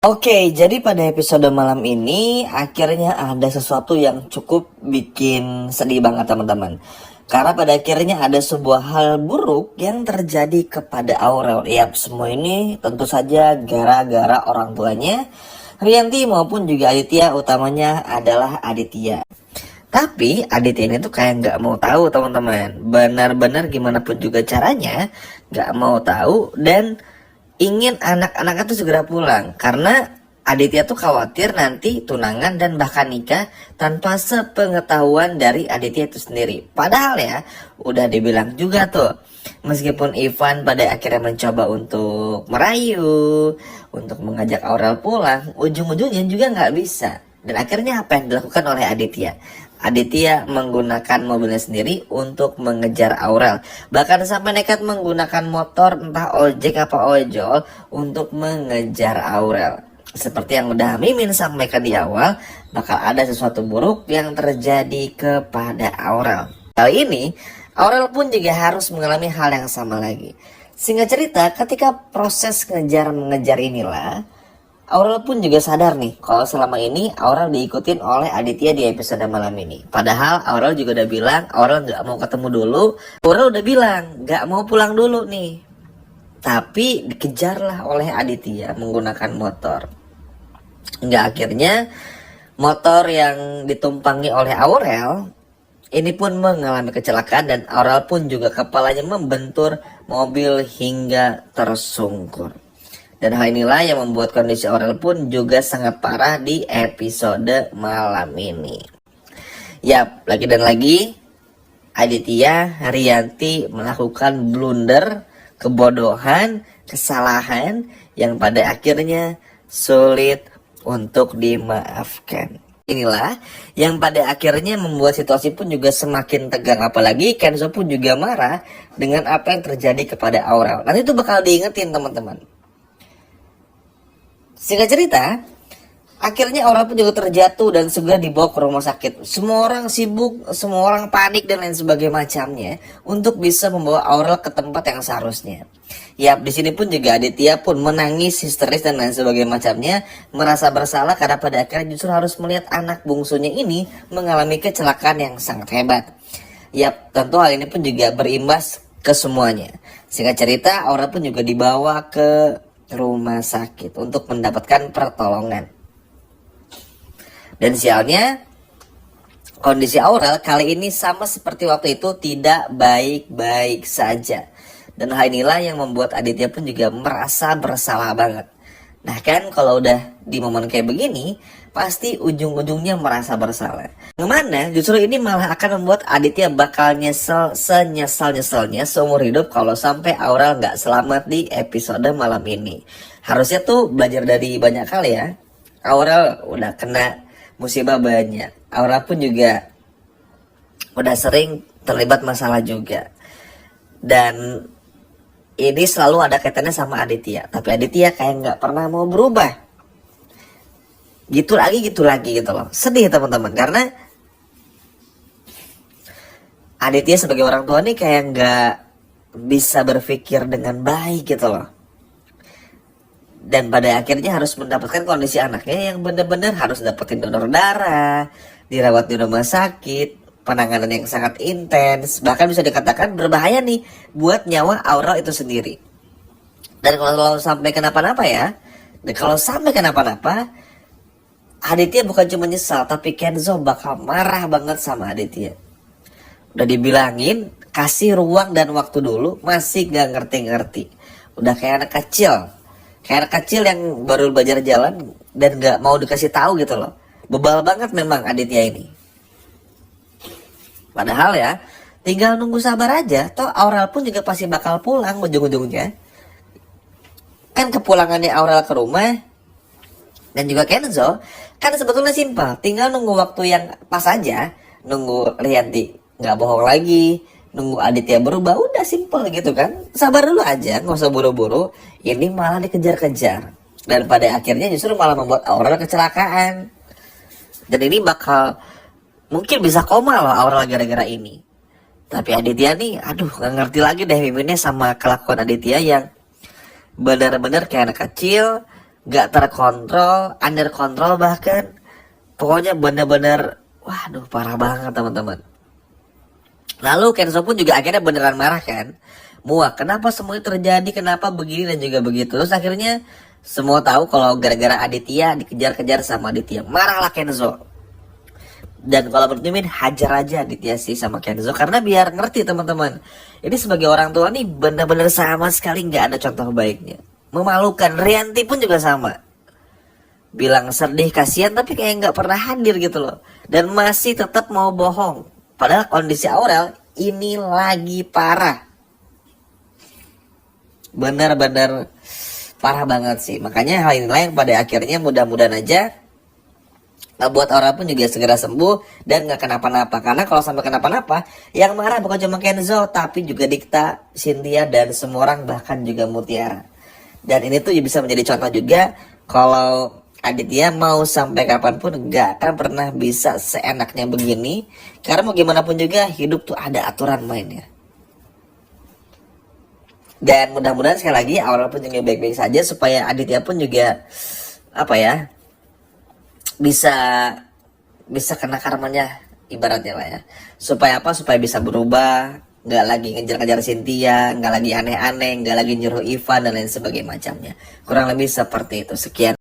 Oke, jadi pada episode malam ini akhirnya ada sesuatu yang cukup bikin sedih banget teman-teman. Karena pada akhirnya ada sebuah hal buruk yang terjadi kepada Aurel. Yap, semua ini tentu saja gara-gara orang tuanya, Rianti maupun juga Aditya, utamanya adalah Aditya. Tapi Aditya ini tuh kayak nggak mau tahu teman-teman. Benar-benar gimana pun juga caranya nggak mau tahu dan ingin anak-anaknya tuh segera pulang karena Aditya tuh khawatir nanti tunangan dan bahkan nikah tanpa sepengetahuan dari Aditya itu sendiri. Padahal ya udah dibilang juga tuh, meskipun Ivan pada akhirnya mencoba untuk merayu, untuk mengajak Aurel pulang, ujung-ujungnya juga nggak bisa. Dan akhirnya apa yang dilakukan oleh Aditya? Aditya menggunakan mobilnya sendiri untuk mengejar Aurel. Bahkan sampai nekat menggunakan motor entah ojek apa ojol untuk mengejar Aurel. Seperti yang udah Mimin sampaikan di awal, bakal ada sesuatu buruk yang terjadi kepada Aurel. Kali ini, Aurel pun juga harus mengalami hal yang sama lagi. Singkat cerita, ketika proses mengejar inilah, Aurel pun juga sadar nih kalau selama ini Aurel diikutin oleh Aditya di episode malam ini. Padahal Aurel juga udah bilang Aurel nggak mau ketemu dulu. Aurel udah bilang nggak mau pulang dulu nih. Tapi dikejarlah oleh Aditya menggunakan motor. Nggak, akhirnya motor yang ditumpangi oleh Aurel ini pun mengalami kecelakaan dan Aurel pun juga kepalanya membentur mobil hingga tersungkur. Dan hal inilah yang membuat kondisi Aurel pun juga sangat parah di episode malam ini. Yap, lagi dan lagi Aditya Rianti melakukan blunder, kebodohan, kesalahan yang pada akhirnya sulit untuk dimaafkan. Inilah yang pada akhirnya membuat situasi pun juga semakin tegang. Apalagi Kenzo pun juga marah dengan apa yang terjadi kepada Aurel. Nanti itu bakal diingetin teman-teman. Singkat cerita, akhirnya Aurel pun juga terjatuh dan segera dibawa ke rumah sakit. Semua orang sibuk, semua orang panik dan lain sebagainya macamnya untuk bisa membawa Aurel ke tempat yang seharusnya. Yap, di sini pun juga Aditya pun menangis histeris dan lain sebagainya macamnya, merasa bersalah karena pada akhirnya justru harus melihat anak bungsunya ini mengalami kecelakaan yang sangat hebat. Yap, tentu hal ini pun juga berimbas ke semuanya. Singkat cerita, Aurel pun juga dibawa ke rumah sakit untuk mendapatkan pertolongan. Dan sialnya, kondisi Aurel kali ini sama seperti waktu itu tidak baik-baik saja. Dan hal inilah yang membuat Aditya pun juga merasa bersalah banget. Nah kan kalau udah di momen kayak begini, pasti ujung-ujungnya merasa bersalah. Kemana justru ini malah akan membuat Aditya bakal nyesel senyesal-nyeselnya seumur hidup kalau sampai Aurel nggak selamat di episode malam ini. Harusnya tuh belajar dari banyak hal ya. Aurel udah kena musibah banyak. Aurel pun juga udah sering terlibat masalah juga. Dan ini selalu ada kaitannya sama Aditya. Tapi Aditya kayak nggak pernah mau berubah. Gitu lagi gitu loh. Sedih teman-teman. Karena Aditya sebagai orang tua nih kayak nggak bisa berpikir dengan baik gitu loh. Dan pada akhirnya harus mendapatkan kondisi anaknya yang benar-benar harus dapetin donor darah, dirawat di rumah sakit, penanganan yang sangat intens, bahkan bisa dikatakan berbahaya nih buat nyawa Aurel itu sendiri. Dan kalau sampai kenapa-napa ya, dan kalau sampai kenapa-napa, Aditya bukan cuma nyesal, tapi Kenzo bakal marah banget sama Aditya. Udah dibilangin, kasih ruang dan waktu dulu, masih gak ngerti-ngerti. Udah kayak anak kecil. Kayak anak kecil yang baru belajar jalan dan gak mau dikasih tahu gitu loh. Bebal banget memang Aditya ini. Padahal ya, tinggal nunggu sabar aja. Toh Aurel pun juga pasti bakal pulang ujung-ujungnya. Kan kepulangannya Aurel ke rumah dan juga Kenzo kan sebetulnya simpel. Tinggal nunggu waktu yang pas aja. Nunggu Rianti nggak bohong lagi, nunggu Aditya berubah, udah simpel gitu kan. Sabar dulu aja, nggak usah buru-buru. Ini malah dikejar-kejar. Dan pada akhirnya justru malah membuat Aurel kecelakaan. Dan ini bakal mungkin bisa koma loh Aurel gara-gara ini. Tapi Aditya nih, aduh gak ngerti lagi deh miminnya sama kelakuan Aditya yang benar-benar kayak anak kecil, gak terkontrol, under kontrol bahkan. Pokoknya bener-bener, waduh parah banget teman-teman. Lalu Kenzo pun juga akhirnya beneran marah kan. Muak, kenapa semuanya terjadi, kenapa begini dan juga begitu. Terus akhirnya semua tahu kalau gara-gara Aditya dikejar-kejar sama Aditya. Marahlah Kenzo. Dan kalau menurut Mimin, hajar aja Aditya sih sama Kenzo. Karena biar ngerti teman-teman. Ini sebagai orang tua nih bener-bener sama sekali nggak ada contoh baiknya. Memalukan. Rianti pun juga sama. Bilang sedih, kasihan, tapi kayak nggak pernah hadir gitu loh. Dan masih tetap mau bohong. Padahal kondisi Aurel ini lagi parah. Benar-benar parah banget sih. Makanya hal inilah yang pada akhirnya mudah-mudahan aja buat Aurel pun juga segera sembuh dan nggak kenapa-napa. Karena kalau sampai kenapa-napa, yang marah bukan cuma Kenzo, tapi juga Dikta, Cynthia, dan semua orang, bahkan juga Mutiara. Dan ini tuh bisa menjadi contoh juga kalau Aditya mau sampai kapanpun gak akan pernah bisa seenaknya begini. Karena mau gimana pun juga hidup tuh ada aturan mainnya. Dan mudah-mudahan sekali lagi Aurel pun juga baik-baik saja. Supaya Aditya pun juga bisa kena karmanya ibaratnya lah ya. Supaya supaya bisa berubah. Gak lagi ngejar-ngejar Cynthia, gak lagi aneh-aneh, gak lagi nyuruh Ivan dan lain sebagainya macamnya. Kurang lebih seperti itu. Sekian.